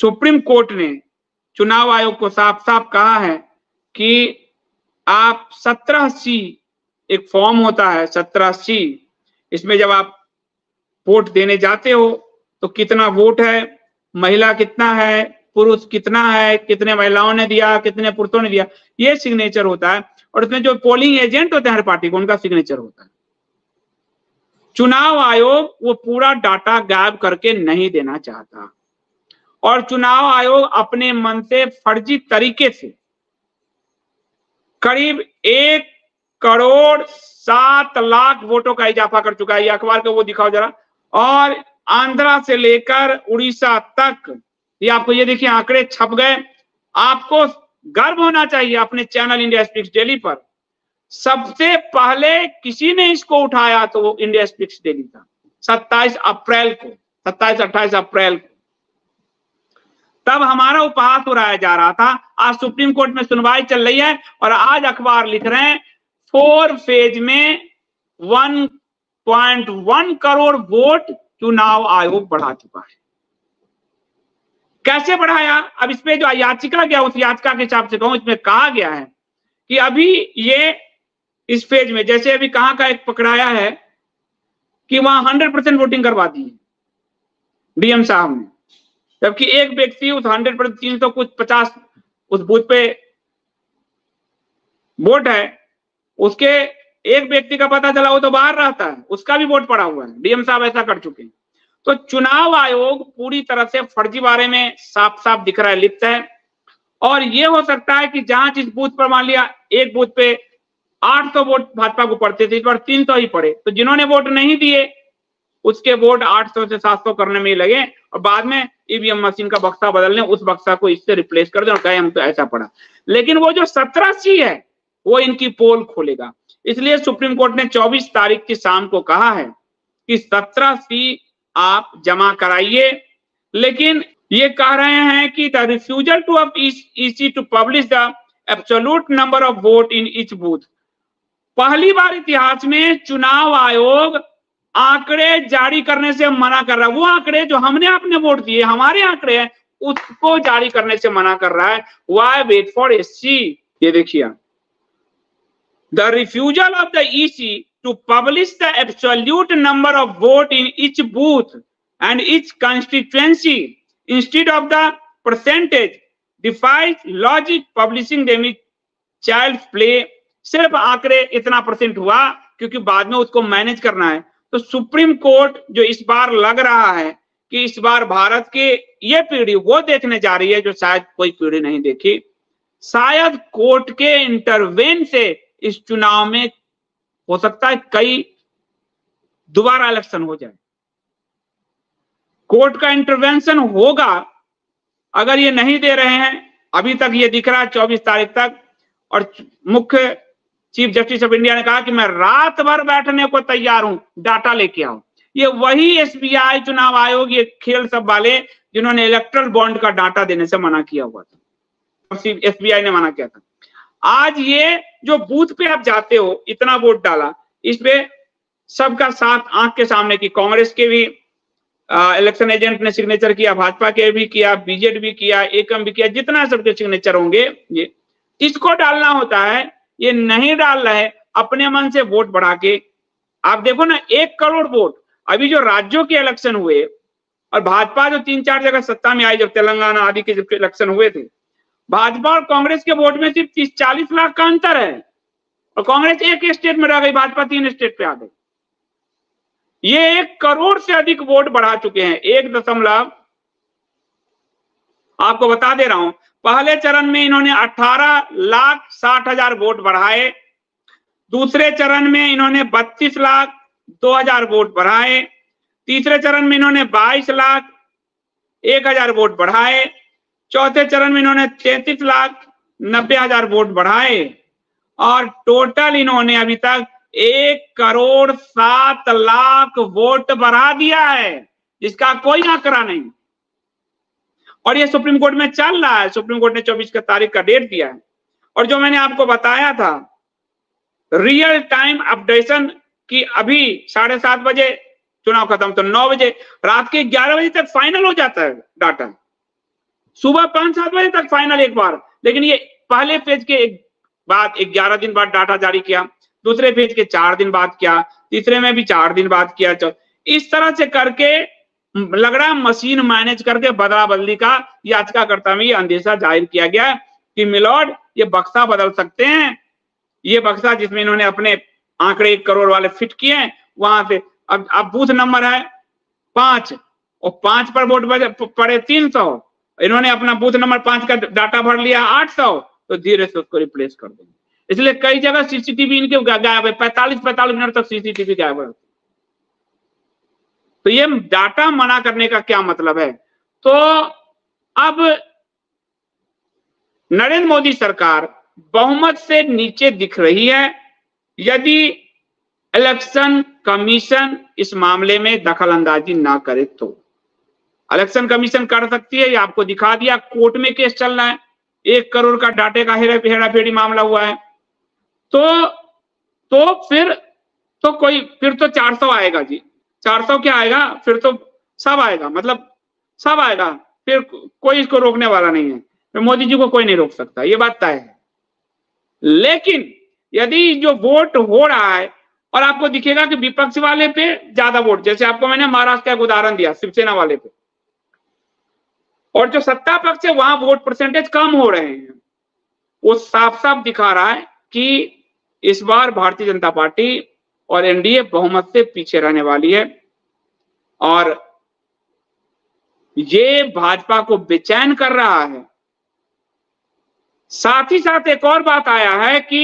Supreme court ने चुनाव आयोग को साफ साफ कहा है कि आप 17C एक फॉर्म होता है 17C, इसमें जब आप वोट देने जाते हो तो कितना वोट है, महिला कितना है, पुरुष कितना है, कितने महिलाओं ने दिया, कितने पुरुषों ने दिया, ये सिग्नेचर होता है। और इसमें जो पोलिंग एजेंट होते हैं हर पार्टी को, उनका सिग्नेचर होता है। चुनाव आयोग वो पूरा डाटा गायब करके नहीं देना चाहता और चुनाव आयोग अपने मन से फर्जी तरीके से करीब 1,07,00,000 वोटों का इजाफा कर चुका है। ये अखबार को वो दिखाओ जरा। और आंध्रा से लेकर उड़ीसा तक ये आपको, ये देखिए आंकड़े छप गए। आपको गर्व होना चाहिए अपने चैनल इंडिया स्पीक्स डेली पर। सबसे पहले किसी ने इसको उठाया तो वो इंडिया स्पीक्स डेली था, 27 अप्रैल को, 27-28 अप्रैल को। तब हमारा उपहास उड़ाया जा रहा था। आज सुप्रीम कोर्ट में सुनवाई चल रही है और आज अखबार लिख रहे हैं 4 फेज में 1.1 करोड़ वोट चुनाव आयोग बढ़ा चुका है। कैसे बढ़ाया? अब इसमें जो याचिका गया, उस याचिका के हिसाब से कहूं, इसमें कहा गया है कि अभी ये इस फेज में, जैसे अभी कहां का एक पकड़ाया है कि वहां 100% वोटिंग करवा दी है डीएम साहब ने, जबकि एक व्यक्ति उस 100% 300 कुछ 50 उस बूथ पे वोट है, उसके एक व्यक्ति का पता चला वो तो बाहर रहता है, उसका भी वोट पड़ा हुआ है। डीएम साहब ऐसा कर चुके हैं। तो चुनाव आयोग पूरी तरह से फर्जीवाड़े में साफ साफ दिख रहा है, लिप्त है। और ये हो सकता है कि जहां जिस बूथ पर मान लिया एक बूथ पे 800 वोट भाजपा को पड़ते थे, इस बार 300 ही पड़े, तो जिन्होंने वोट नहीं दिए उसके वोट 800 से 700 करने में ही लगे और बाद में ईवीएम मशीन का बक्सा बदलने, उस बक्सा को इससे रिप्लेस कर दें और कहे हम तो ऐसा पड़ा। लेकिन वो जो 17C है वो इनकी पोल खोलेगा। इसलिए सुप्रीम कोर्ट ने 24 तारीख की शाम को कहा है कि 17C आप जमा कराइए। लेकिन ये कह रहे हैं कि the refusal to of EC to publish the absolute number of vote in each booth. पहली बार इतिहास में चुनाव आयोग आंकड़े जारी करने से मना कर रहा है। वो आंकड़े जो हमने अपने वोट दिए, हमारे आंकड़े हैं, उसको जारी करने से मना कर रहा है। वाई वेट फॉर ए सी? ये देखिए, the refusal of the EC to publish the absolute number of vote in each booth and each constituency instead of the percentage defies logic. Publishing them is child's play. सिर्फ आंकड़े इतना % हुआ क्योंकि बाद में उसको मैनेज करना है। तो सुप्रीम कोर्ट जो इस बार लग रहा है कि इस बार भारत के ये पीढ़ी वो देखने जा रही है जो शायद कोई पीढ़ी नहीं देखी। शायद कोर्ट के इंटरवेन से इस चुनाव में हो सकता है कई दोबारा इलेक्शन हो जाए। कोर्ट का इंटरवेंशन होगा। अगर ये नहीं दे रहे हैं, अभी तक ये दिख रहा है 24 तारीख तक, और मुख्य चीफ जस्टिस ऑफ इंडिया ने कहा कि मैं रात भर बैठने को तैयार हूं, डाटा लेके आओ। ये वही एसबीआई चुनाव आयोग, ये खेल सब वाले जिन्होंने इलेक्ट्रल बॉन्ड का डाटा देने से मना किया हुआ था, एसबीआई ने मना किया था। आज ये जो बूथ पे आप जाते हो, इतना वोट डाला, इस पे सबका साथ आंख के सामने की कांग्रेस के भी इलेक्शन एजेंट ने सिग्नेचर किया, भाजपा के भी किया, बीजेडी भी किया, एकम भी किया, जितना सबके सिग्नेचर होंगे ये इसको डालना होता है। ये नहीं डाल रहे, अपने मन से वोट बढ़ा के। आप देखो ना, 1 करोड़ वोट अभी जो राज्यों के इलेक्शन हुए और भाजपा जो 3-4 जगह सत्ता में आई, जब तेलंगाना आदि के जब इलेक्शन हुए थे, भाजपा और कांग्रेस के वोट में सिर्फ 30-40 लाख का अंतर है और कांग्रेस एक स्टेट में रह गई, भाजपा 3 स्टेट पे आ गई। ये 1 करोड़ से अधिक वोट बढ़ा चुके हैं। 1 आपको बता दे रहा हूं, पहले चरण में इन्होंने 18,60,000 वोट बढ़ाए, दूसरे चरण में इन्होंने 32,02,000 वोट बढ़ाए, तीसरे चरण में इन्होंने 22,01,000 वोट बढ़ाए, चौथे चरण में इन्होंने 33,90,000 वोट बढ़ाए और टोटल इन्होंने अभी तक 1,07,00,000 वोट बढ़ा दिया है, जिसका कोई आंकड़ा नहीं। और ये सुप्रीम कोर्ट में चल रहा है। सुप्रीम कोर्ट ने 24 तारीख का डेट दिया है। और जो मैंने आपको बताया था रियल टाइम अपडेशन की, अभी 7:30 बजे चुनाव खत्म, तो 9 बजे, रात के 11 बजे तक फाइनल हो जाता है डाटा। सुबह 5-7 बजे तक फाइनल एक बार। लेकिन ये पहले फेज के बाद 11 दिन बाद डाटा जारी किया, दूसरे फेज के 4 दिन बाद किया, तीसरे में भी 4 दिन बाद किया। इस तरह से करके लग रहा है मशीन मैनेज करके बदला बदली का याचिकाकर्ता में ये अंदेशा जाहिर किया गया कि मिलॉर्ड ये बक्सा बदल सकते हैं। ये बक्सा जिसमें इन्होंने अपने आंकड़े 1 करोड़ वाले फिट किए हैं, वहां से अब बूथ नंबर है 5 और 5 पर वोट पड़े 300, इन्होंने अपना बूथ नंबर 5 का डाटा भर लिया 800, तो धीरे से उसको रिप्लेस कर देंगे। इसलिए कई जगह सीसीटीवी इनके गायब है, 45 मिनट तक सीसीटीवी गायब है। तो ये डाटा मना करने का क्या मतलब है? तो अब नरेंद्र मोदी सरकार बहुमत से नीचे दिख रही है यदि इलेक्शन कमीशन इस मामले में दखल अंदाजी ना करे तो। इलेक्शन कमीशन कर सकती है, ये आपको दिखा दिया, कोर्ट में केस चल रहा है, 1 करोड़ का डाटे का हेराफेरी मामला हुआ है। तो फिर तो 400 आएगा जी, 400 क्या आएगा, फिर तो सब आएगा, मतलब सब आएगा, फिर कोई इसको रोकने वाला नहीं है, फिर मोदी जी को कोई नहीं रोक सकता, ये बात तय है। लेकिन यदि जो वोट हो रहा है और आपको दिखेगा कि विपक्ष वाले पे ज्यादा वोट, जैसे आपको मैंने महाराष्ट्र का एक उदाहरण दिया शिवसेना वाले पे, और जो सत्ता पक्ष है वहां वोट परसेंटेज कम हो रहे हैं, वो साफ साफ दिखा रहा है कि इस बार भारतीय जनता पार्टी और एनडीए बहुमत से पीछे रहने वाली है। और ये भाजपा को बेचैन कर रहा है। साथ ही साथ एक और बात आया है कि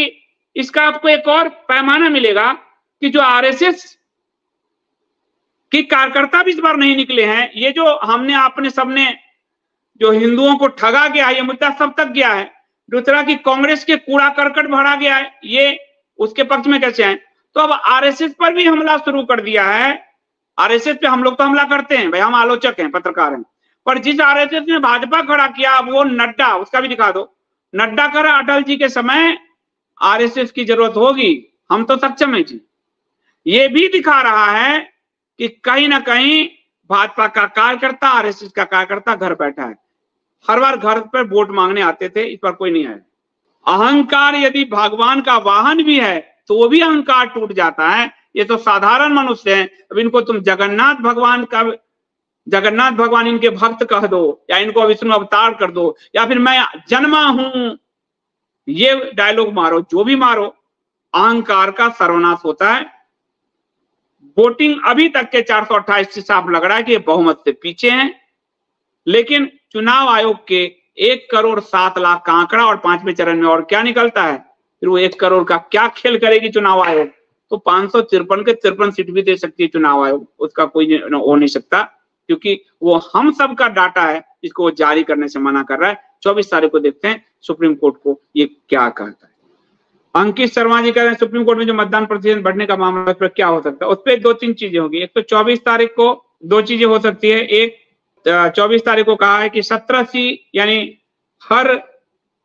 इसका आपको एक और पैमाना मिलेगा कि जो आरएसएस की कार्यकर्ता भी इस बार नहीं निकले हैं। ये जो आपने सबने जो हिंदुओं को ठगा गया है, ये मुद्दा सब तक गया है। दूसरा कि कांग्रेस के कूड़ा करकट भरा गया है, ये उसके पक्ष में कैसे हैं। तो अब आरएसएस पर भी हमला शुरू कर दिया है। आरएसएस पे हम लोग तो हमला करते हैं भाई, हम आलोचक हैं, पत्रकार हैं, पर जिस आरएसएस ने भाजपा खड़ा किया वो नड्डा, उसका भी दिखा दो। नड्डा करा अटल जी के समय आरएसएस की जरूरत होगी, हम तो सक्षम है जी। ये भी दिखा रहा है कि कहीं ना कहीं भाजपा का कार्यकर्ता, आरएसएस का कार्यकर्ता घर बैठा है। हर बार घर पर वोट मांगने आते थे, इस पर कोई नहीं आया। अहंकार यदि भगवान का वाहन भी है तो वो भी अहंकार टूट जाता है। ये तो साधारण मनुष्य हैं। अब इनको तुम जगन्नाथ भगवान इनके भक्त कह दो, या इनको विष्णु अवतार कर दो, या फिर मैं जन्मा हूं, ये डायलॉग मारो, जो भी मारो, अहंकार का सर्वनाश होता है। वोटिंग अभी तक के 428 से साफ लग रहा है कि ये बहुमत से पीछे हैं। लेकिन चुनाव आयोग के 1 करोड़ 7 लाख का आंकड़ा और 5वें चरण में और क्या निकलता है, फिर वो 1 करोड़ का क्या खेल करेगी चुनाव आयोग। तो 553 के 53 सीट भी दे सकती है चुनाव आयोग, उसका कोई हो नहीं सकता, क्योंकि वो हम सब का डाटा है जिसको वो जारी करने से मना कर रहा है। 24 तारीख को देखते हैं सुप्रीम कोर्ट को ये क्या कहता है। अंकित शर्मा जी कह रहे हैं सुप्रीम कोर्ट में जो मतदान प्रतिशत बढ़ने का मामला, उस पर क्या हो सकता है। उस पर 2-3 चीजें होगी। एक तो 24 तारीख को 2 चीजें हो सकती है। एक 24 तारीख को कहा है कि 17 यानी हर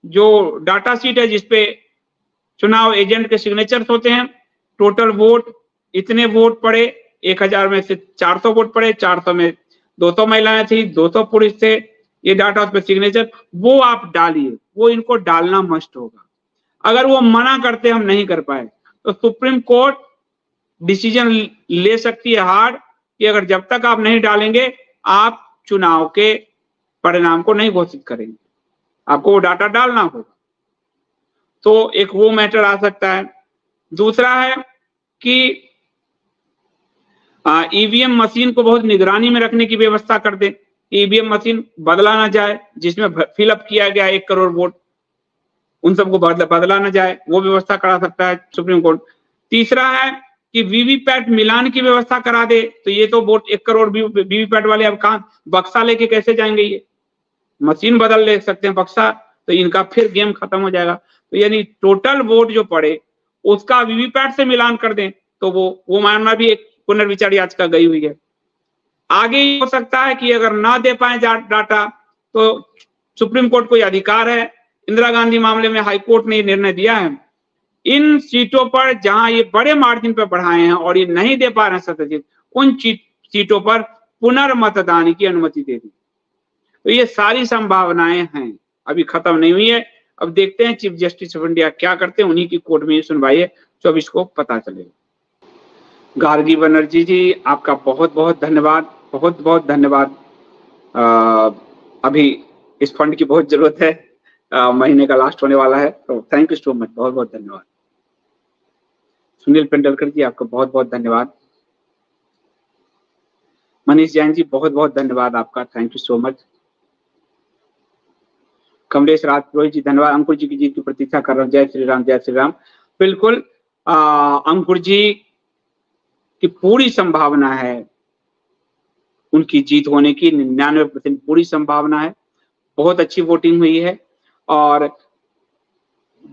जो डाटा शीट है जिसपे चुनाव एजेंट के सिग्नेचर्स होते हैं, टोटल वोट इतने वोट पड़े, 1000 में से 400 वोट पड़े, 400 में 200 महिलाएं थी, 200 पुरुष थे, ये डाटा उस पर सिग्नेचर, वो आप डालिए, वो इनको डालना मस्ट होगा। अगर वो मना करते हम नहीं कर पाए तो सुप्रीम कोर्ट डिसीजन ले सकती है हार्ड कि अगर जब तक आप नहीं डालेंगे आप चुनाव के परिणाम को नहीं घोषित करेंगे, आपको वो डाटा डालना होगा। तो एक वो मैटर आ सकता है। दूसरा है कि ईवीएम मशीन को बहुत निगरानी में रखने की व्यवस्था कर दे, ईवीएम मशीन बदला ना जाए, जिसमें फिलअप किया गया 1 करोड़ वोट, उन सबको बदला ना जाए, वो व्यवस्था करा सकता है सुप्रीम कोर्ट। तीसरा है कि वीवीपैट मिलान की व्यवस्था करा दे। तो ये तो वोट 1 करोड़ वीवीपैट वाले अब कहां बक्सा लेके कैसे जाएंगे, ये मशीन बदल ले सकते हैं बक्सा, तो इनका फिर गेम खत्म हो जाएगा। तो यानी टोटल वोट जो पड़े उसका वीवीपैट से मिलान कर दें, तो वो मामला भी एक पुनर्विचार याचिका गई हुई है। आगे हो सकता है कि अगर ना दे पाए डाटा तो सुप्रीम कोर्ट को अधिकार है, इंदिरा गांधी मामले में हाई कोर्ट ने निर्णय दिया है, इन सीटों पर जहां ये बड़े मार्जिन पर बढ़ाए हैं और ये नहीं दे पा रहे हैं सत्ताजीत, उन सीटों पर पुनर्मतदान की अनुमति दे दी। तो ये सारी संभावनाएं हैं, अभी खत्म नहीं हुई है। अब देखते हैं चीफ जस्टिस ऑफ इंडिया क्या करते हैं, उन्हीं की कोर्ट में ये सुनवाई है, 24 को पता चलेगा। गार्गी बनर्जी जी, आपका बहुत बहुत धन्यवाद, बहुत बहुत धन्यवाद। अभी इस फंड की बहुत जरूरत है, महीने का लास्ट होने वाला है, तो थैंक यू सो मच, बहुत बहुत धन्यवाद। सुनील पेंडलकर जी, आपका बहुत बहुत धन्यवाद। मनीष जैन जी, बहुत बहुत धन्यवाद आपका, thank you so much. Kamlesh Rajpurohit ji, धन्यवाद। अंकुर जी की जीत की प्रतीक्षा कर रहा हूँ, जय श्री राम, जय श्री राम। बिल्कुल अंकुर जी की पूरी संभावना है, उनकी जीत होने की 99% पूरी संभावना है। बहुत अच्छी वोटिंग हुई है और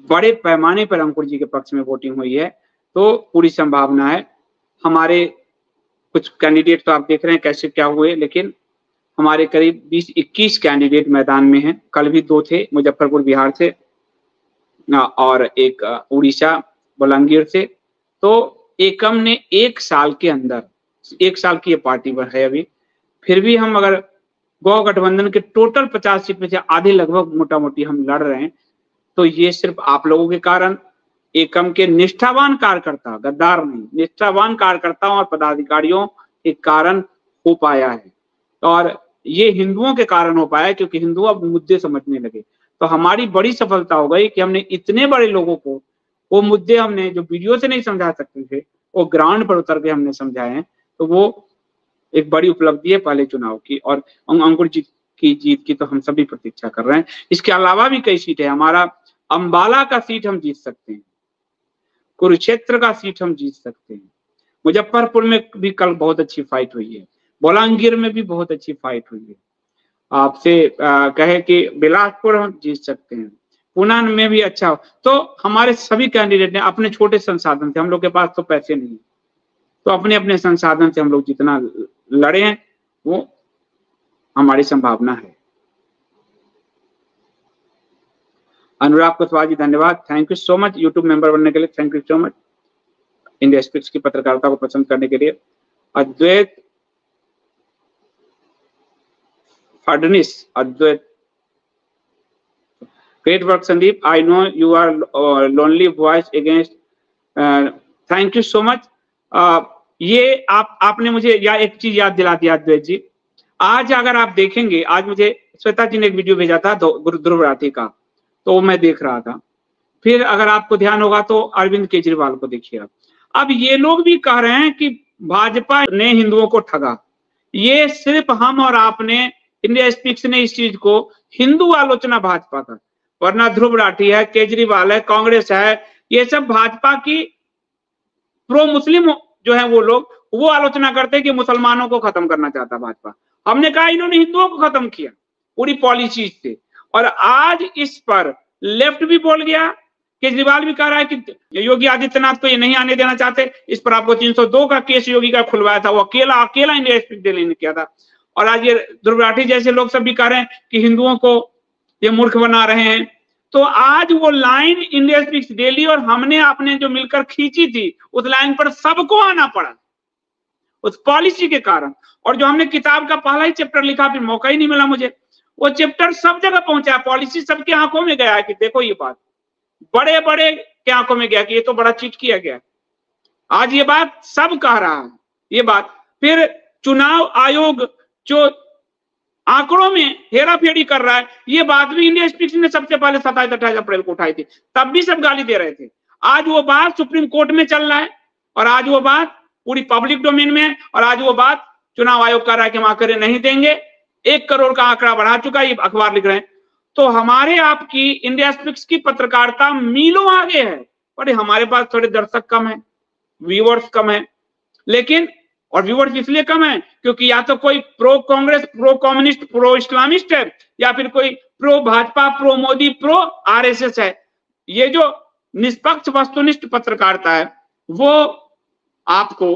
बड़े पैमाने पर अंकुर जी के पक्ष में वोटिंग हुई है, तो पूरी संभावना है। हमारे कुछ कैंडिडेट तो आप देख रहे हैं कैसे क्या हुए, लेकिन हमारे करीब 20-21 कैंडिडेट मैदान में हैं। कल भी 2 थे, मुजफ्फरपुर बिहार से और एक उड़ीसा बलांगीर से। तो एकम ने 1 साल के अंदर, 1 साल की ये पार्टी है अभी, फिर भी हम अगर गौ गठबंधन के टोटल 50 सीट में से आधे लगभग मोटा मोटी हम लड़ रहे हैं, तो ये सिर्फ आप लोगों के कारण, एकम के निष्ठावान कार्यकर्ता, गद्दार नहीं, निष्ठावान कार्यकर्ताओं और पदाधिकारियों के कारण हो पाया है। और ये हिंदुओं के कारण हो पाया है, क्योंकि हिंदू अब मुद्दे समझने लगे। तो हमारी बड़ी सफलता हो गई कि हमने इतने बड़े लोगों को वो मुद्दे, हमने जो वीडियो से नहीं समझा सकते थे, वो ग्राउंड पर उतर के हमने समझाए हैं। तो वो एक बड़ी उपलब्धि है पहले चुनाव की, और अंकुर जी की जीत की तो हम सभी प्रतीक्षा कर रहे हैं। इसके अलावा भी कई सीट है, हमारा अंबाला का सीट हम जीत सकते हैं, कुरुक्षेत्र का सीट हम जीत सकते हैं, मुजफ्फरपुर में भी कल बहुत अच्छी फाइट हुई है, बलांगीर में भी बहुत अच्छी फाइट हुई है। आपसे कहे कि बिलासपुर हम जीत सकते हैं, पुणे में भी अच्छा। तो हमारे सभी कैंडिडेट ने अपने छोटे संसाधन से, हम लोग के पास तो पैसे नहीं, तो अपने अपने संसाधन से हम लोग जितना लड़े हैं वो हमारी संभावना है। अनुराग कुशवाहा जी, धन्यवाद, thank you so much YouTube member बनने के लिए, thank you so much India Speaks की पत्रकारिता को पसंद करने के लिए। Advait Phadnis, Advait, great work Sandeep, I know you are lonely voice against, thank you so much. ये आपने मुझे एक चीज याद दिला दिया अद्वैत जी। आज अगर आप देखेंगे, आज मुझे श्वेता जी ने एक वीडियो भेजा था ध्रुव राठी का, तो मैं देख रहा था। फिर अगर आपको ध्यान होगा तो अरविंद केजरीवाल को देखिए आप। अब ये लोग भी कह रहे हैं कि भाजपा ने हिंदुओं को ठगा। ये सिर्फ हम और आपने, इंडिया स्पीक्स ने इस चीज को हिंदू आलोचना भाजपा का, वरना ध्रुव राठी है, केजरीवाल है, कांग्रेस है, ये सब भाजपा की प्रो मुस्लिम जो है वो लोग, वो आलोचना करते हैं कि मुसलमानों को खत्म करना चाहता भाजपा। हमने कहा इन्होंने हिंदुओं को खत्म किया पूरी पॉलिसी से। और आज इस पर लेफ्ट भी बोल गया, केजरीवाल भी कह रहा है कि योगी आदित्यनाथ को ये नहीं आने देना चाहते। इस पर आपको 302 का केस योगी का खुलवाया था, वो अकेला इंडिया स्पीक डेली ने किया था। और आज ये ध्रुव राठी जैसे लोग सब भी कह रहे हैं कि हिंदुओं को ये मूर्ख बना रहे हैं। तो आज वो लाइन इंडिया स्पीक्स डेली और हमने आपने जो मिलकर खींची थी, उस लाइन पर सबको आना पड़ा उस पॉलिसी के कारण। और जो हमने किताब का पहला ही चैप्टर लिखा, फिर मौका ही नहीं मिला मुझे, वो चैप्टर सब जगह पहुंचा, पॉलिसी सबके आंखों में गया है कि देखो ये बात, बड़े बड़े के आंखों में गया कि ये तो बड़ा चीट किया गया। आज ये बात सब कह रहा है ये बात। फिर चुनाव आयोग जो आंकड़ों में हेरा फेरी कर रहा है, ये बात भी इंडिया स्पीक्स ने सबसे पहले 27-28 अप्रैल को उठाई थी, तब भी सब गाली दे रहे थे। आज वो बात सुप्रीम कोर्ट में चल रहा है और आज वो बात पूरी पब्लिक डोमेन में है और आज वो बात चुनाव आयोग कर रहा है कि हम आंकड़े नहीं देंगे। 1 करोड़ का आंकड़ा बढ़ा चुका है, ये अखबार लिख रहे हैं। तो हमारे आपकी इंडिया स्पीक्स की पत्रकारिता मीलों आगे है, पर हमारे पास थोड़े दर्शक कम है, व्यूअर्स कम है। लेकिन और व्यूअर्स इसलिए कम है क्योंकि या तो कोई pro Congress, pro communist, pro Islamist है, या फिर कोई pro Bhajpa, pro Modi, pro RSS है। ये जो निष्पक्ष वस्तुनिष्ठ पत्रकारिता है वो आपको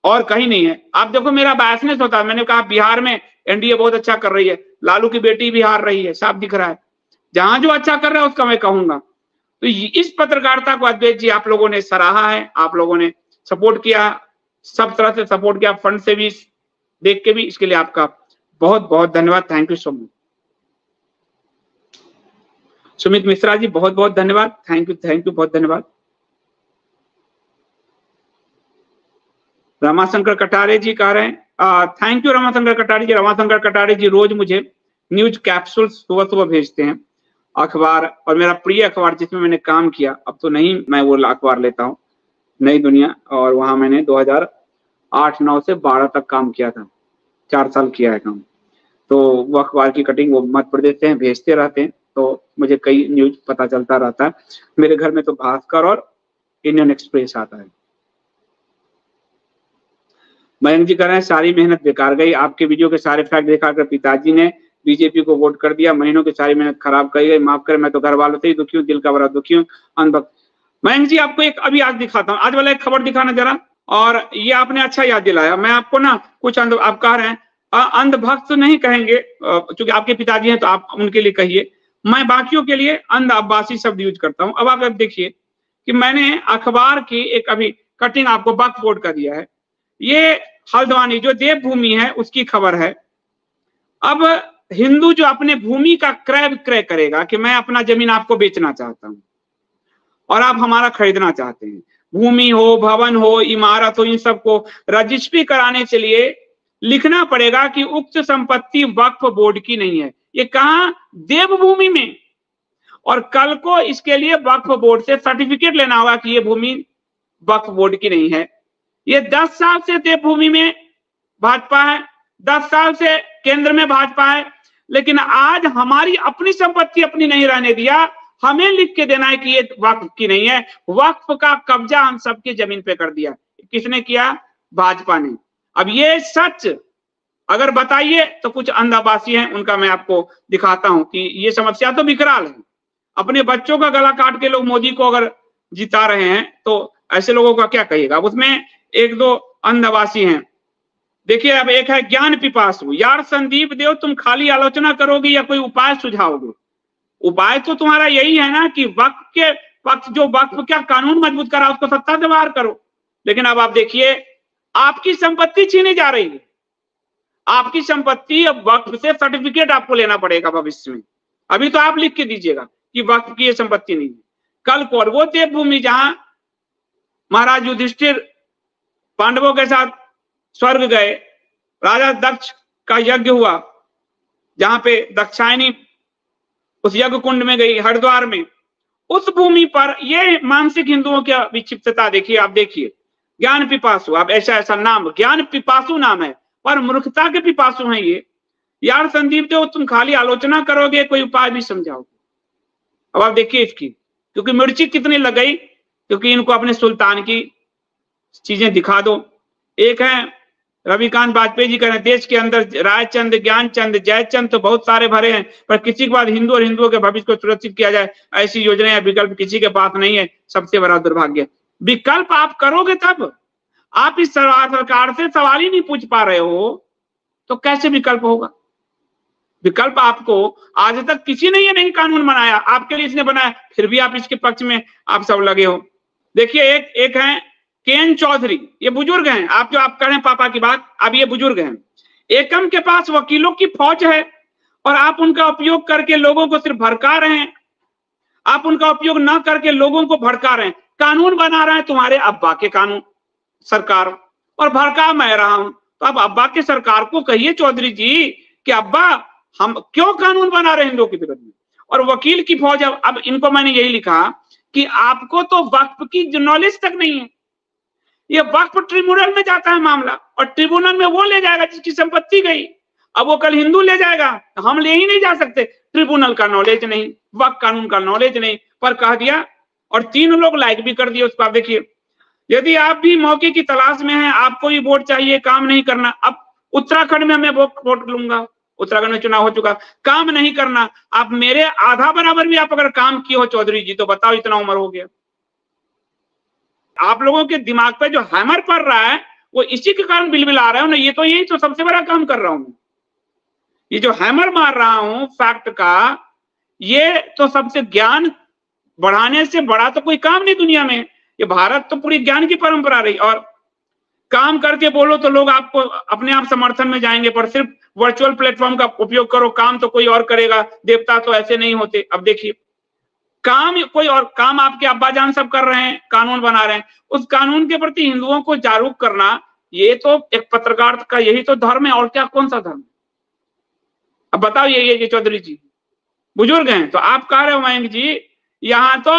और कहीं नहीं है। आप देखो मेरा बायसनेस होता है, मैंने कहा बिहार में एनडीए बहुत अच्छा कर रही है, लालू की बेटी भी हार रही है, साफ दिख रहा है। जहां जो अच्छा कर रहा है उसका मैं कहूंगा। तो इस पत्रकारिता को अद्वैत जी आप लोगों ने सराहा है, आप लोगों ने सपोर्ट किया, सब तरह से सपोर्ट किया, फंड से भी देख के भी, इसके लिए आपका बहुत बहुत धन्यवाद, thank you so much. Sumit Mishra ji बहुत बहुत धन्यवाद, थैंक यू बहुत धन्यवाद। रमाशंकर कटारे जी कह रहे हैं थैंक यू रमाशंकर कटारे जी। रमाशंकर कटारे जी रोज मुझे न्यूज कैप्सूल सुबह सुबह भेजते हैं, अखबार, और मेरा प्रिय अखबार जिसमें मैंने काम किया, अब तो नहीं मैं वो अखबार लेता हूँ, नई दुनिया, और वहां मैंने 2008-9 से 12 तक काम किया था, 4 साल किया है काम। तो वो अखबार की कटिंग वो मध्य प्रदेश से भेजते रहते हैं, तो मुझे कई न्यूज पता चलता रहता है। मेरे घर में तो भास्कर और इंडियन एक्सप्रेस आता है। मयंक जी कह रहे हैं सारी मेहनत बेकार गई, आपके वीडियो के सारे फैक्ट दिखाकर पिताजी ने बीजेपी को वोट कर दिया, महीनों की सारी मेहनत खराब कर गई, माफ करें मैं तो घर वालों से ही दुखी हूँ, दिल का बड़ा दुखी हूँ, अंधभक्त। मयंक जी आपको एक अभी आज दिखाता हूँ, आज वाला एक खबर दिखाना जरा, और ये आपने अच्छा याद दिलाया। मैं आपको ना कुछ आप कह रहे हैं अंधभक्त नहीं कहेंगे, क्योंकि आपके पिताजी हैं तो आप उनके लिए कहिए, मैं बाकियों के लिए अंध अब्बासी शब्द यूज करता हूँ। अब आप देखिए कि मैंने अखबार की एक अभी कटिंग आपको वक्फ बोर्ड का दिया है, ये हल्द्वानी जो देवभूमि है उसकी खबर है। अब हिंदू जो अपने भूमि का क्रय विक्रय करेगा कि मैं अपना जमीन आपको बेचना चाहता हूं और आप हमारा खरीदना चाहते हैं, भूमि हो, भवन हो, इमारत हो, इन सबको रजिस्ट्री कराने के लिए लिखना पड़ेगा कि उक्त संपत्ति वक्फ बोर्ड की नहीं है। ये कहां? देवभूमि में। और कल को इसके लिए वक्फ बोर्ड से सर्टिफिकेट लेना होगा कि ये भूमि वक्फ बोर्ड की नहीं है। ये 10 साल से देवभूमि में भाजपा है, 10 साल से केंद्र में भाजपा है, लेकिन आज हमारी अपनी संपत्ति अपनी नहीं रहने दिया, हमें लिख के देना है कि ये वक्फ की नहीं है। वक्फ का कब्जा हम सबके जमीन पे कर दिया। किसने किया? भाजपा ने। अब ये सच अगर बताइए तो कुछ अंधाभासी हैं, उनका मैं आपको दिखाता हूं कि ये समस्या तो विकराल है। अपने बच्चों का गला काट के लोग मोदी को अगर जिता रहे हैं तो ऐसे लोगों का क्या कहिएगा। उसमें एक दो अंधाभासी हैं। देखिए अब एक है ज्ञान पिपासु, यार संदीप देव तुम खाली आलोचना करोगे या कोई उपाय सुझाओगे? उपाय तो तुम्हारा यही है ना कि वक्फ के पक्ष, जो वक्फ क्या कानून मजबूत करा उसको सत्ता से बाहर करो। लेकिन अब आप देखिए आपकी संपत्ति छीनी जा रही है, आपकी संपत्ति अब वक्फ से सर्टिफिकेट आपको लेना पड़ेगा भविष्य में। अभी तो आप लिख के दीजिएगा कि वक्फ की ये संपत्ति नहीं है। कल को वो देवभूमि जहां महाराज युधिष्ठिर पांडवों के साथ स्वर्ग गए, राजा दक्ष का यज्ञ हुआ, जहां पे दक्षायनी उस यज्ञ कुंड में गई हरिद्वार में, उस भूमि पर ये मानसिक हिंदुओं की विक्षिप्तता देखिए। आप देखिए ज्ञान पिपासु, आप ऐसा नाम ज्ञान पिपासु नाम है पर मूर्खता के पिपासु हैं ये। यार संदीप देव तुम खाली आलोचना करोगे, कोई उपाय भी समझाओगे। अब आप देखिए इसकी, क्योंकि मिर्ची कितनी लग गई, क्योंकि इनको अपने सुल्तान की चीजें दिखा दो। एक है रविकांत वाजपेयी जी कह रहे हैं देश के अंदर रायचंद, ज्ञानचंद, जयचंद तो बहुत सारे भरे हैं, पर किसी के बाद हिंदू और हिंदुओं के भविष्य को सुरक्षित किया जाए ऐसी योजना या विकल्प किसी के पास नहीं है, सबसे बड़ा दुर्भाग्य। विकल्प आप करोगे तब, आप इस सरकार से सवाल ही नहीं पूछ पा रहे हो तो कैसे विकल्प होगा? विकल्प आपको आज तक किसी ने ये नहीं कानून बनाया, आपके लिए इसने बनाया, फिर भी आप इसके पक्ष में आप सब लगे हो। देखिए एक है केएन चौधरी, ये बुजुर्ग हैं, आप जो आप करें पापा की बात, अब ये बुजुर्ग हैं। एकम के पास वकीलों की फौज है और आप उनका उपयोग करके लोगों को सिर्फ भड़का रहे हैं, आप उनका उपयोग ना करके लोगों को भड़का रहे हैं। कानून बना रहे हैं तुम्हारे अब्बा के कानून सरकार, और भड़का मैं रहा हूं। तो अब अब्बा के सरकार को कहिए चौधरी जी कि अब्बा हम क्यों कानून बना रहे हैं हिंदुओं के विरुद्ध में, और वकील की फौज। अब इनको मैंने यही लिखा कि आपको तो वक्फ की नॉलेज तक नहीं है। ये वक्फ ट्रिब्यूनल में जाता है मामला, और ट्रिब्यूनल में वो ले जाएगा जिसकी संपत्ति गई। अब वो कल हिंदू ले जाएगा, हम ले ही नहीं जा सकते। ट्रिब्यूनल का नॉलेज नहीं, वक्फ कानून का नॉलेज नहीं, पर कह दिया और 3 लोग लाइक भी कर दिए उसको। आप देखिए, यदि आप भी मौके की तलाश में हैं, आपको भी वोट चाहिए, काम नहीं करना। अब उत्तराखंड में मैं वोट लूंगा, उत्तराखंड में चुनाव हो चुका, काम नहीं करना, आप मेरे आधा बराबर भी आप अगर काम किए हो चौधरी जी, तो बताओ इतना उम्र हो गया। आप लोगों के दिमाग पे जो हैमर पड़ रहा है वो इसी के कारण बिलबिला रहा है ना। ये तो यही तो सबसे बड़ा काम कर रहा हूं, ये जो हैमर मार रहा हूं फैक्ट का, ये तो सबसे ज्ञान बढ़ाने से बड़ा तो कोई काम नहीं दुनिया में। ये भारत तो पूरी ज्ञान की परंपरा रही, और काम करके बोलो तो लोग आपको अपने आप समर्थन में जाएंगे, पर सिर्फ वर्चुअल प्लेटफॉर्म का उपयोग करो, काम तो कोई और करेगा, देवता तो ऐसे नहीं होते। अब देखिए काम कोई और काम आपके अब्बाजान सब कर रहे हैं, कानून बना रहे हैं, उस कानून के प्रति हिंदुओं को जागरूक करना, ये तो एक पत्रकार का यही तो धर्म है, और क्या कौन सा धर्म? अब बताओ ये चौधरी जी बुजुर्ग हैं, तो आप कह रहे हो मयंक जी यहाँ तो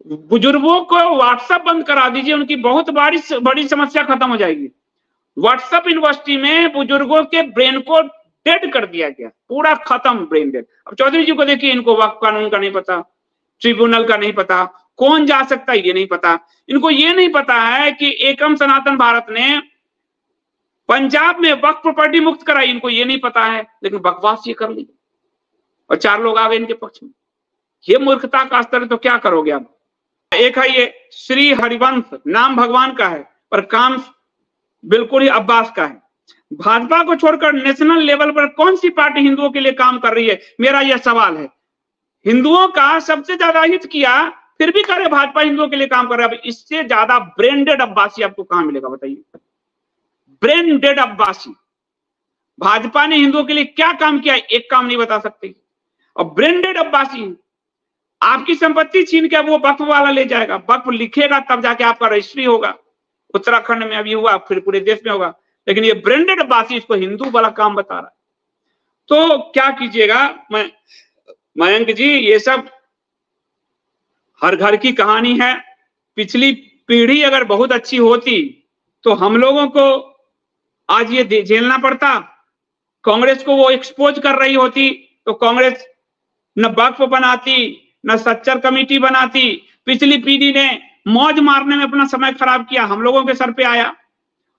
बुजुर्गों को व्हाट्सएप बंद करा दीजिए, उनकी बहुत बड़ी समस्या खत्म हो जाएगी। व्हाट्सएप यूनिवर्सिटी में बुजुर्गों के ब्रेन को डेड कर दिया गया, पूरा खत्म, ब्रेन डेड। अब चौधरी जी को देखिए, इनको वक्फ कानून का नहीं पता, ट्रिब्यूनल का नहीं पता, कौन जा सकता है ये नहीं पता। इनको ये नहीं पता है कि एकम सनातन भारत ने पंजाब में वक्फ प्रॉपर्टी मुक्त कराई, इनको ये नहीं पता है, लेकिन बकवास ये कर ली और 4 लोग आ गए इनके पक्ष में। ये मूर्खता का स्तर, तो क्या करोगे आप? एक है ये श्री हरिवंश, नाम भगवान का है पर काम बिल्कुल ही अब्बास का है। भाजपा को छोड़कर नेशनल लेवल पर कौन सी पार्टी हिंदुओं के लिए काम कर रही है, मेरा यह सवाल है। हिंदुओं का सबसे ज्यादा हित किया, फिर भी करे भाजपा हिंदुओं के लिए काम कर रहा है। इससे ज्यादा ब्रेन डेड अब्बासी आपको कहां मिलेगा बताइए? Brain dead Abbasi. भाजपा ने हिंदुओं के लिए क्या काम किया, एक काम नहीं बता सकते। और ब्रेन डेड अब्बासी आपकी संपत्ति छीन के वो वक्फ वाला ले जाएगा, वक्फ लिखेगा तब जाके आपका रजिस्ट्री होगा। उत्तराखंड में अभी हुआ, फिर पूरे देश में होगा, लेकिन ये ब्रेंडेड अब्बासी इसको हिंदू वाला काम बता रहा है। तो क्या कीजिएगा मयंक जी, ये सब हर घर की कहानी है। पिछली पीढ़ी अगर बहुत अच्छी होती तो हम लोगों को आज ये झेलना पड़ता। कांग्रेस को वो एक्सपोज कर रही होती तो कांग्रेस न वक्फ बनाती, न सच्चर कमेटी बनाती। पिछली पीढ़ी ने मौज मारने में अपना समय खराब किया, हम लोगों के सर पे आया।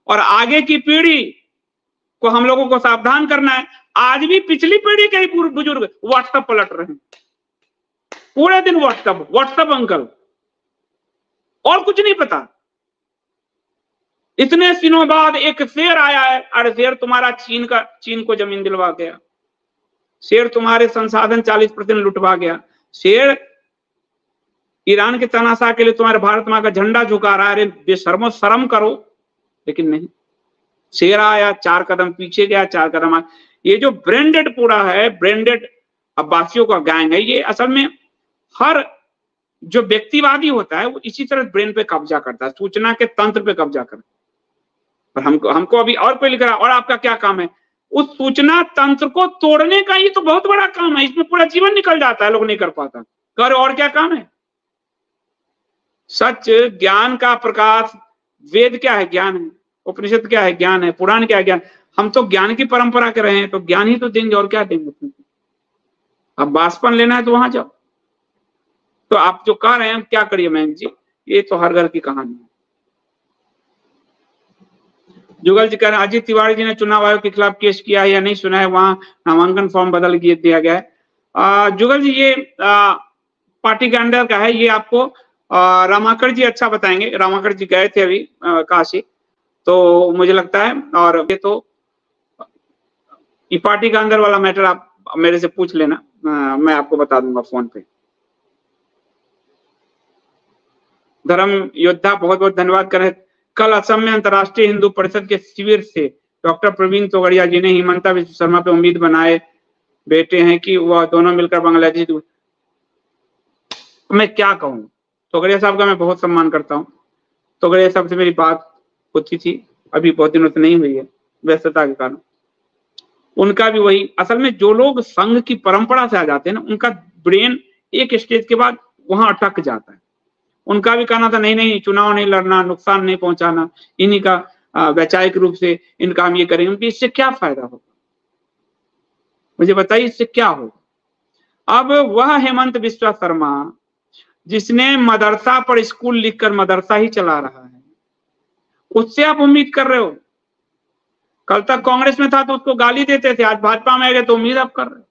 और आगे की पीढ़ी को हम लोगों को सावधान करना है। आज भी पिछली पीढ़ी के ही बुजुर्ग व्हाट्सएप पलट रहे हैं, पूरे दिन व्हाट्सएप अंकल, और कुछ नहीं पता। इतने दिनों बाद एक शेर आया है, अरे शेर तुम्हारा चीन को जमीन दिलवा गया, शेर तुम्हारे संसाधन 40% लुटवा गया, शेर ईरान के तनाशा के लिए तुम्हारे भारत मां का झंडा झुका रहा है। अरे बेशर्मो, शर्म करो। लेकिन नहीं, शेर आया 4 कदम पीछे गया, 4 कदम आया। ये जो ब्रेंडेड पूरा है, ब्रेंडेड अब्बासियों का गैंग है, ये असल में हर जो व्यक्तिवादी होता है वो इसी तरह ब्रेन पे कब्जा करता है, सूचना के तंत्र पे कब्जा करता है। और हमको अभी और कोई लिख रहा है, और आपका क्या काम है? उस सूचना तंत्र को तोड़ने का ही तो बहुत बड़ा काम है, इसमें पूरा जीवन निकल जाता है, लोग नहीं कर पाता। कर और क्या काम है? सच, ज्ञान का प्रकाश, वेद क्या है? ज्ञान है। उपनिषद क्या है? ज्ञान है। पुराण क्या है? ज्ञान। हम तो ज्ञान की परंपरा के रहे हैं, तो ज्ञान ही तो देंगे, और क्या देंगे? अब बासपन लेना है तो वहां जाओ। तो आप जो कह रहे हैं क्या करिए मयंक जी, ये तो हर घर की कहानी है। जुगल जी कह रहे हैं अजीत तिवारी जी ने चुनाव आयोग के खिलाफ केस किया है या नहीं, सुना है वहां नामांकन फॉर्म बदल दिया गया है। जुगल जी ये पार्टी के अंडर का है, ये आपको रामाकर जी अच्छा बताएंगे। रामाकर जी गए थे अभी काशी, तो मुझे लगता है, और ये तो ये पार्टी का अंदर वाला मैटर आप मेरे से पूछ लेना, मैं आपको बता दूंगा फोन पे। धर्म योद्धा बहुत बहुत धन्यवाद करें। कल असम में अंतर्राष्ट्रीय हिंदू परिषद के शिविर से डॉक्टर प्रवीण तोगड़िया जी ने हिमंता विश्व शर्मा पे उम्मीद बनाए बैठे हैं कि वह दोनों मिलकर बांग्लादेश। मैं क्या कहूँ, तोगड़िया साहब का मैं बहुत सम्मान करता हूँ। तोगड़िया साहब से मेरी बात होती थी, अभी बहुत दिनों से नहीं हुई है व्यस्तता के कारण। उनका भी वही, असल में जो लोग संघ की परंपरा से आ जाते हैं ना, उनका ब्रेन एक स्टेज के बाद वहां अटक जाता है। उनका भी कहना था नहीं नहीं, चुनाव नहीं लड़ना, नुकसान नहीं पहुंचाना, इन्हीं का वैचारिक रूप से इनका हम ये करेंगे। उनकी इससे क्या फायदा होगा, मुझे बताइए, इससे क्या होगा? अब वह हेमंत बिस्वा शर्मा जिसने मदरसा पर स्कूल लिखकर मदरसा ही चला रहा है, उससे आप उम्मीद कर रहे हो? कल तक कांग्रेस में था तो उसको गाली देते थे, आज भाजपा में आ गए तो उम्मीद आप कर रहे हो?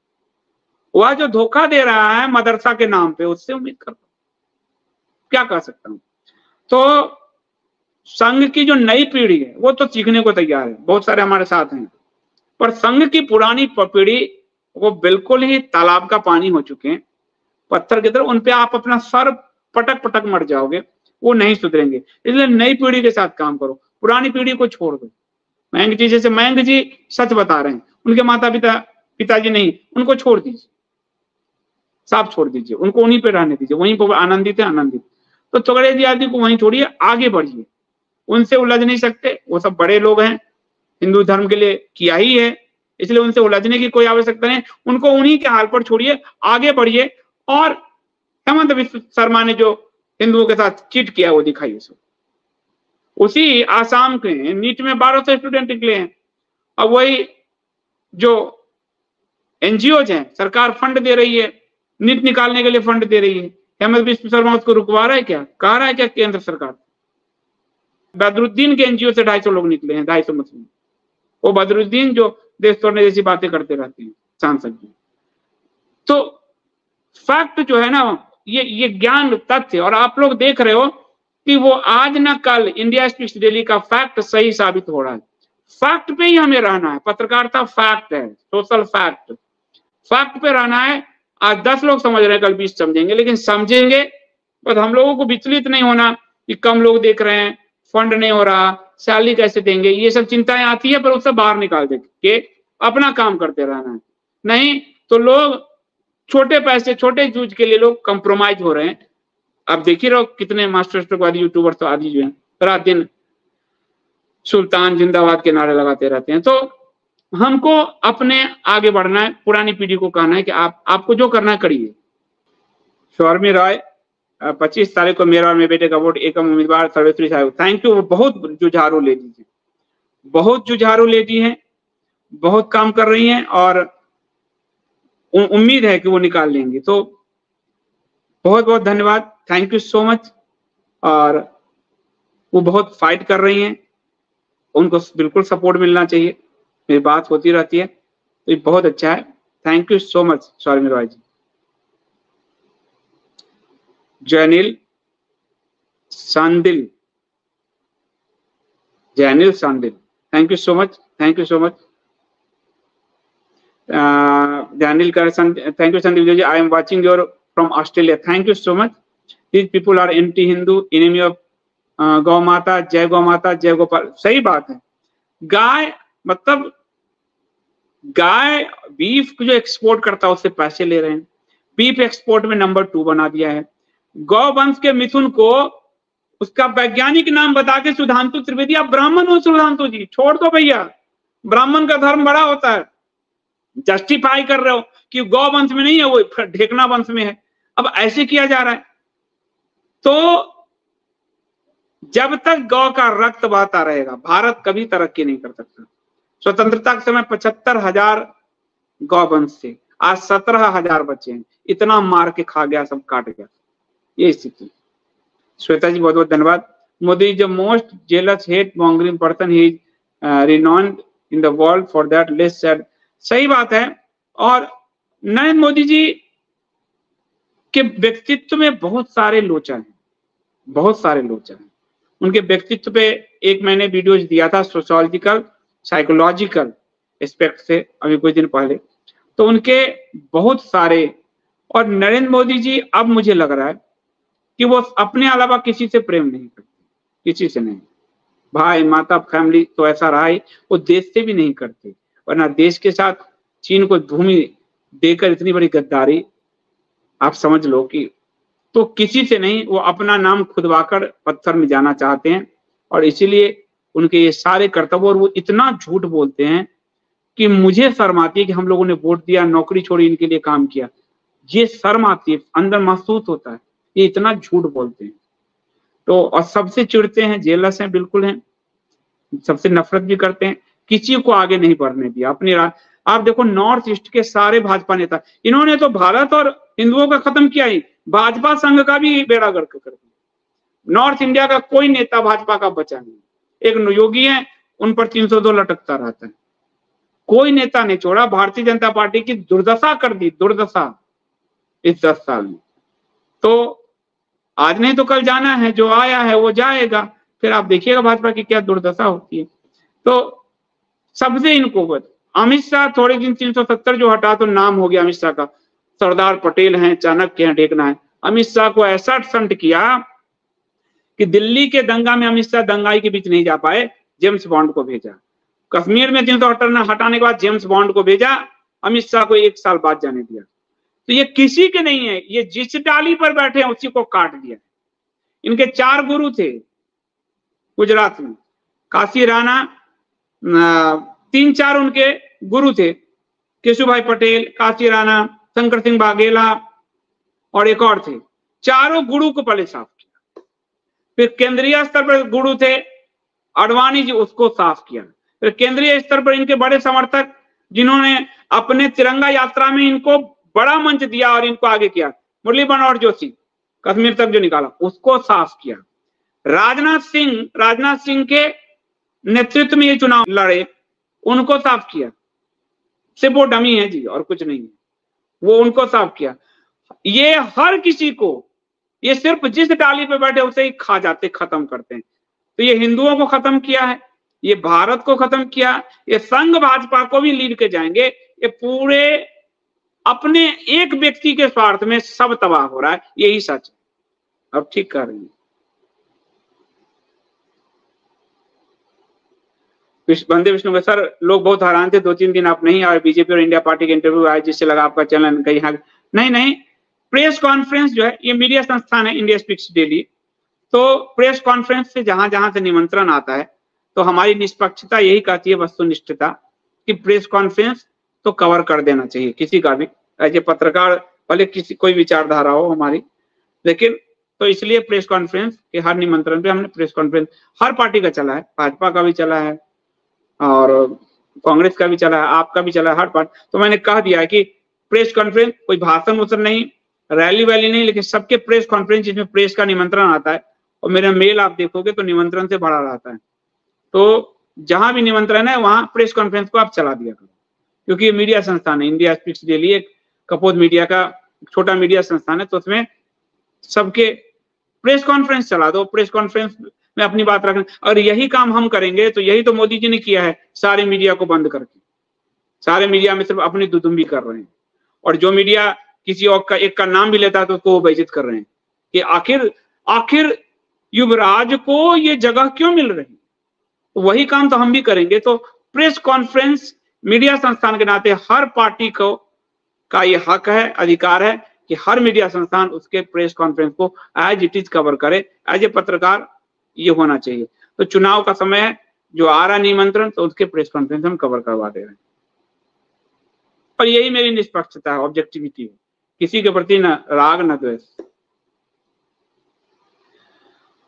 वह जो धोखा दे रहा है मदरसा के नाम पे, उससे उम्मीद कर रहे हो? क्या कह सकता हूं? तो संघ की जो नई पीढ़ी है वो तो सीखने को तैयार है, बहुत सारे हमारे साथ हैं, पर संघ की पुरानी पीढ़ी वो बिल्कुल ही तालाब का पानी हो चुके हैं, पत्थर की तरह। उन पे आप अपना सर पटक पटक मर जाओगे, वो नहीं सुधरेंगे। इसलिए नई पीढ़ी के साथ काम करो, पुरानी पीढ़ी को छोड़ दो। मयंक जी जैसे मयंक जी सच बता रहे हैं, उनके माता पिताजी नहीं, उनको छोड़ दीजिए। साफ छोड़ दीजिए, उनको उन्हीं पे रहने दीजिए, वहीं पर आनंदित है, आनंदित। तो तगड़े आदमी को वहीं छोड़िए, आगे बढ़िए, उनसे उलझ नहीं सकते, वो सब बड़े लोग हैं, हिंदू धर्म के लिए किया ही है, इसलिए उनसे उलझने की कोई आवश्यकता नहीं, उनको उन्हीं के हाल पर छोड़िए, आगे बढ़िए। और हेमंत बिस्व शर्मा ने जो हिंदुओं के साथ चीट किया वो दिखाइए उसको। उसी आसाम के नीट में 1200 स्टूडेंट निकले हैं, अब वही जो एनजीओज हैं, सरकार फंड दे रही है, नीट निकालने के लिए फंड दे रही है, हेमंत बिस्व शर्मा उसको रुकवा रहा है क्या? कह रहा है क्या केंद्र सरकार? बदरुद्दीन के एनजीओ से 250 लोग निकले हैं, 250 मुस्लिम। वो बदरुद्दीन जो देश तोड़ने जैसी बातें करते रहते हैं सांसद जी। तो फैक्ट जो है ना, ये ज्ञान तथ्य, और आप लोग देख रहे हो कि वो आज ना कल इंडिया स्पीक्स डेली का फैक्ट सही साबित हो रहा है। फैक्ट पे ही हमें रहना है, पत्रकारिता फैक्ट है, सोशल फैक्ट, फैक्ट पे रहना है। आज 10 लोग समझ रहे हैं, कल 20 समझेंगे, लेकिन समझेंगे। बस हम लोगों को विचलित नहीं होना कि कम लोग देख रहे हैं, फंड नहीं हो रहा, सैलरी कैसे देंगे, ये सब चिंताएं आती है, पर उससे बाहर निकाल दे के अपना काम करते रहना है। नहीं तो लोग छोटे पैसे, छोटे जूझ के लिए लोग कंप्रोमाइज हो रहे हैं। आप देखिए रहो कितने मास्टर स्ट्रोकवादी यूट्यूबर तो आदि जो है रात दिन सुल्तान जिंदाबाद के नारे लगाते रहते हैं। तो हमको अपने आगे बढ़ना है, पुरानी पीढ़ी को कहना है कि आपको जो करना है करिए। शौर्मी राय, 25 तारीख को मेरा और मेरे बेटे का वोट, एकम उम्मीदवार सर्वेश्वरी साहब। Thank you. बहुत जुझारू लेडी है, बहुत जुझारू लेडी है, बहुत काम कर रही हैं और उम्मीद है कि वो निकाल लेंगी। तो बहुत बहुत धन्यवाद, थैंक यू सो मच। और वो बहुत फाइट कर रही हैं, उनको बिल्कुल सपोर्ट मिलना चाहिए, मेरी बात होती रहती है, तो ये बहुत अच्छा है। Thank you so much Shourmi Rai ji. Jainil Sandil, Jainil Sandil, thank you so much, thank you so much. Daniel Carson, thank you Sandeep ji, I am watching your from Australia, thank you so much। These people are anti-Hindu, enemy of गौ माता, जय गौ माता, जय गोपाल। सही बात है, गाय मतलब गाय बीफ जो एक्सपोर्ट करता है उससे पैसे ले रहे हैं, बीफ एक्सपोर्ट में नंबर 2 बना दिया है। गौ वंश के मिथुन को उसका वैज्ञानिक नाम बता के सुधांशु त्रिवेदी, आप ब्राह्मण हो सुधांशु जी, छोड़ दो भैया, ब्राह्मण का धर्म बड़ा होता है। जस्टिफाई कर रहे हो कि गौ वंश में नहीं है, वो ढेकना वंश में है, अब ऐसे किया जा रहा है। तो जब तक गौ का रक्त बहता रहेगा भारत कभी तरक्की नहीं कर सकता। स्वतंत्रता के समय 75,000 गौ वंश थे, आज 17,000 बचे हैं, इतना मार के खा गया, सब काट गया, ये स्थिति। श्वेता जी बहुत बहुत धन्यवाद। Modi is the most jealous hate mongering person, he is renowned in the world for that, less said. सही बात है। और नरेंद्र मोदी जी के व्यक्तित्व में बहुत सारे लोचा हैं, बहुत सारे लोचा हैं उनके व्यक्तित्व पे। एक मैंने वीडियोज दिया था सोशियोलॉजिकल साइकोलॉजिकल एस्पेक्ट से अभी कुछ दिन पहले, तो उनके बहुत सारे। और नरेंद्र मोदी जी अब मुझे लग रहा है कि वो अपने अलावा किसी से प्रेम नहीं करते, किसी से नहीं, भाई माता फैमिली तो ऐसा रहा ही, वो देश से भी नहीं करते, वरना देश के साथ चीन को भूमि देकर इतनी बड़ी गद्दारी, आप समझ लो कि। तो किसी से नहीं, वो अपना नाम खुदवाकर पत्थर में जाना चाहते हैं, और इसीलिए उनके ये सारे कर्तव्य, और वो इतना झूठ बोलते हैं कि मुझे शर्म आती है कि हम लोगों ने वोट दिया, नौकरी छोड़ी, इनके लिए काम किया, ये शर्म आती है, अंदर महसूस होता है, ये इतना झूठ बोलते हैं। तो और सबसे चिढ़ते हैं, जेलस हैं, बिल्कुल हैं, सबसे नफरत भी करते हैं, किसी को आगे नहीं बढ़ने दिया अपनी आप देखो नॉर्थ ईस्ट के सारे भाजपा नेता, इन्होंने तो भारत और हिंदुओं का खत्म किया ही, भाजपा संघ का भी बेड़ा गर्क कर दिया। नॉर्थ इंडिया का कोई नेता भाजपा का बचा नहीं, एक योगी है, उन पर 302 लटकता रहता है, कोई नेता नहीं छोड़ा। भारतीय जनता पार्टी की दुर्दशा कर दी, दुर्दशा इस 10 साल में। तो आज नहीं तो कल जाना है, जो आया है वो जाएगा, फिर आप देखिएगा भाजपा की क्या दुर्दशा होती है। तो सबसे इनको अमित शाह थोड़े दिन 370 जो हटा तो नाम हो गया अमित शाह का, सरदार पटेल हैं, चाणक्य हैं, ढेकना है। अमित शाह को ऐसा संट किया कि दिल्ली के दंगा में अमित शाह दंगाई के बीच नहीं जा पाए, जेम्स बॉन्ड को भेजा। कश्मीर में 370 हटाने के बाद जेम्स बॉन्ड को भेजा, अमित शाह को 1 साल बाद जाने दिया। तो ये किसी के नहीं है, ये जिस डाली पर बैठे हैं उसी को काट दिया। इनके 4 गुरु थे गुजरात में, काशी राणा, 3-4 उनके गुरु थे, केशुभाई पटेल, काशी राणा, शंकर सिंह वाघेला और एक और थे। चारों गुरु को पहले साफ किया। फिर केंद्रीय स्तर पर गुरु थे अडवाणी जी, उसको साफ किया। फिर केंद्रीय स्तर पर इनके बड़े समर्थक जिन्होंने अपने तिरंगा यात्रा में इनको बड़ा मंच दिया और इनको आगे किया, मुरली मनोहर जोशी, कश्मीर तक जो निकाला, उसको साफ किया। राजनाथ सिंह के नेतृत्व में ये चुनाव लड़े, उनको साफ किया। सिर्फ वो डमी है जी और कुछ नहीं है, वो उनको साफ किया। ये हर किसी को, ये सिर्फ जिस डाली पे बैठे उसे ही खा जाते, खत्म करते हैं। तो ये हिंदुओं को खत्म किया है, ये भारत को खत्म किया, ये संघ भाजपा को भी लीड के जाएंगे। ये पूरे अपने एक व्यक्ति के स्वार्थ में सब तबाह हो रहा है, यही सच है। अब ठीक कर रही है। बंदे विष्णु के सर, लोग बहुत हैरान थे, 2-3 दिन आप नहीं आए, बीजेपी और इंडिया पार्टी के इंटरव्यू आए, जिससे लगा आपका चैनल कहीं नहीं। प्रेस कॉन्फ्रेंस जो है, ये मीडिया संस्थान है इंडिया स्पीक्स डेली, तो प्रेस कॉन्फ्रेंस से जहां से निमंत्रण आता है, तो हमारी निष्पक्षता यही कहती है, वस्तुनिष्ठता, कि प्रेस कॉन्फ्रेंस तो कवर कर देना चाहिए किसी का भी, एज ए पत्रकार, भले किसी कोई विचारधारा हो हमारी, लेकिन तो इसलिए प्रेस कॉन्फ्रेंस के हर निमंत्रण पे हमने प्रेस कॉन्फ्रेंस, हर पार्टी का चला है, भाजपा का भी चला है और कांग्रेस का भी चला है, आपका भी चला है, हर पार्टी। तो मैंने कह दिया है कि प्रेस कॉन्फ्रेंस, कोई भाषण वसन नहीं, रैली वैली नहीं, लेकिन सबके प्रेस कॉन्फ्रेंस जिसमें प्रेस का निमंत्रण आता है, और मेरा मेल आप देखोगे तो निमंत्रण से भरा रहता है। तो जहां भी निमंत्रण है वहां प्रेस कॉन्फ्रेंस को आप चला दिया करो, क्योंकि ये मीडिया संस्थान है, इंडिया स्पीक्स डेली एक कपोद मीडिया का छोटा मीडिया संस्थान है, तो उसमें सबके प्रेस कॉन्फ्रेंस चला दो, प्रेस कॉन्फ्रेंस में अपनी बात रखना। और यही काम हम करेंगे तो यही तो मोदी जी ने किया है, सारे मीडिया को बंद करके, सारे मीडिया में सिर्फ अपनी दुदुम्बी कर रहे हैं, और जो मीडिया किसी और का एक का नाम भी लेता है तो उसको वो बेइज्जत कर रहे हैं कि आखिर युवराज को ये जगह क्यों मिल रही। तो वही काम तो हम भी करेंगे। तो प्रेस कॉन्फ्रेंस मीडिया संस्थान के नाते हर पार्टी को का ये हक है, अधिकार है कि हर मीडिया संस्थान उसके प्रेस कॉन्फ्रेंस को एज इट इज कवर करे। एज ए पत्रकार ये होना चाहिए। तो चुनाव का समय है, जो आ रहा निमंत्रण, तो उसके प्रेस कॉन्फ्रेंस हम कवर करवा दे रहे हैं। और यही मेरी निष्पक्षता है, ऑब्जेक्टिविटी है, किसी के प्रति न राग न द्वेष।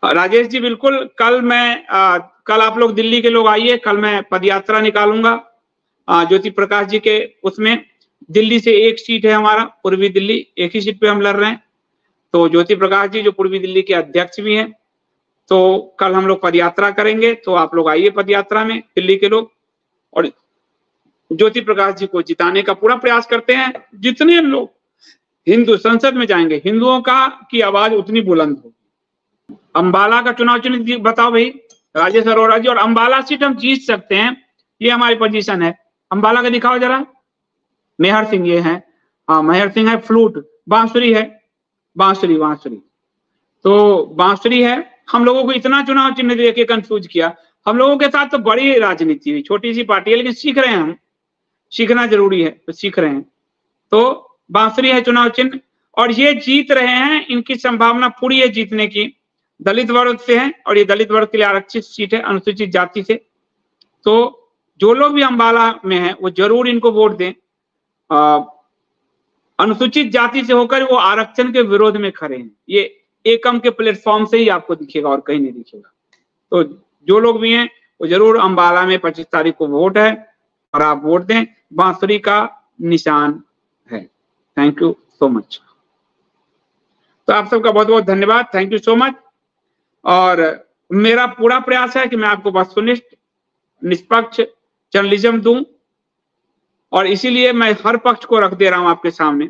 राजेश जी बिल्कुल, कल आप लोग दिल्ली के लोग आइए, कल मैं पदयात्रा निकालूंगा ज्योति प्रकाश जी के, उसमें दिल्ली से एक सीट है हमारा, पूर्वी दिल्ली, एक ही सीट पे हम लड़ रहे हैं। तो ज्योति प्रकाश जी जो पूर्वी दिल्ली के अध्यक्ष भी हैं, तो कल हम लोग पदयात्रा करेंगे, तो आप लोग आइए पदयात्रा में, दिल्ली के लोग, और ज्योति प्रकाश जी को जिताने का पूरा प्रयास करते हैं। जितने लोग हिंदू संसद में जाएंगे, हिंदुओं की आवाज उतनी बुलंद होगी। अंबाला का चुनाव चिन्ह बताओ भाई, राजेश अरोड़ा जी, और अंबाला सीट हम जीत सकते हैं, ये हमारी पोजीशन है। अंबाला का दिखाओ जरा, मेहर सिंह ये है, हाँ मेहर सिंह है, फ्लूट, बांसुरी है, बांसुरी, तो बांसुरी है। हम लोगों को इतना चुनाव चिन्ह दे के कंफ्यूज किया। हम लोगों के साथ तो बड़ी राजनीति हुई, छोटी सी पार्टी है, लेकिन सीख रहे हैं हम, सीखना जरूरी है, तो सीख रहे हैं। तो बांसुरी है चुनाव चिन्ह, और ये जीत रहे हैं, इनकी संभावना पूरी है जीतने की। दलित वर्ग से है, और ये दलित वर्ग के लिए आरक्षित सीट है, अनुसूचित जाति से। तो जो लोग भी अंबाला में हैं वो जरूर इनको वोट दें। अनुसूचित जाति से होकर वो आरक्षण के विरोध में खड़े हैं, ये एकम के प्लेटफॉर्म से ही आपको दिखेगा और कहीं नहीं दिखेगा। तो जो लोग भी हैं वो जरूर अंबाला में 25 तारीख को वोट है, और आप वोट दें, बांसुरी का निशान है। Thank you so much. तो आप सबका बहुत बहुत धन्यवाद, थैंक यू सो मच। और मेरा पूरा प्रयास है कि मैं आपको वस्तुनिष्ठ, निष्पक्ष जर्नलिज्म दूं, और इसीलिए मैं हर पक्ष को रख दे रहा हूं आपके सामने।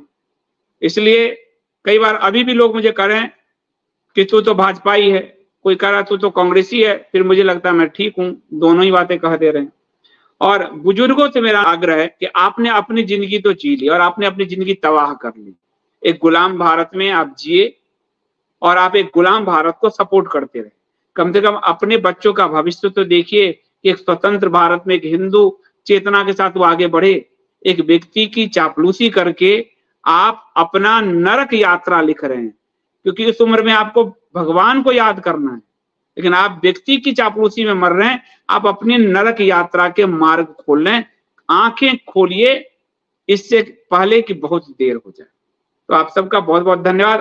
इसलिए कई बार अभी भी लोग मुझे कह रहे हैं कि तू तो भाजपा ही है, कोई कह रहा तू तो कांग्रेसी है, फिर मुझे लगता है मैं ठीक हूं, दोनों ही बातें कह दे रहे हैं। और बुजुर्गों से मेरा आग्रह है कि आपने अपनी जिंदगी तो जी ली, और आपने अपनी जिंदगी तबाह कर ली। एक गुलाम भारत में आप जिए, और आप एक गुलाम भारत को सपोर्ट करते रहे। कम से कम अपने बच्चों का भविष्य तो देखिए कि एक स्वतंत्र भारत में एक हिंदू चेतना के साथ वो आगे बढ़े। एक व्यक्ति की चापलूसी करके आप अपना नरक यात्रा लिख रहे हैं, क्योंकि इस उम्र में आपको भगवान को याद करना है, लेकिन आप व्यक्ति की चापलूसी में मर रहे हैं। आप अपनी नरक यात्रा के मार्ग खोल लें, आंखें खोलिए इससे पहले कि बहुत देर हो जाए। तो आप सबका बहुत बहुत धन्यवाद।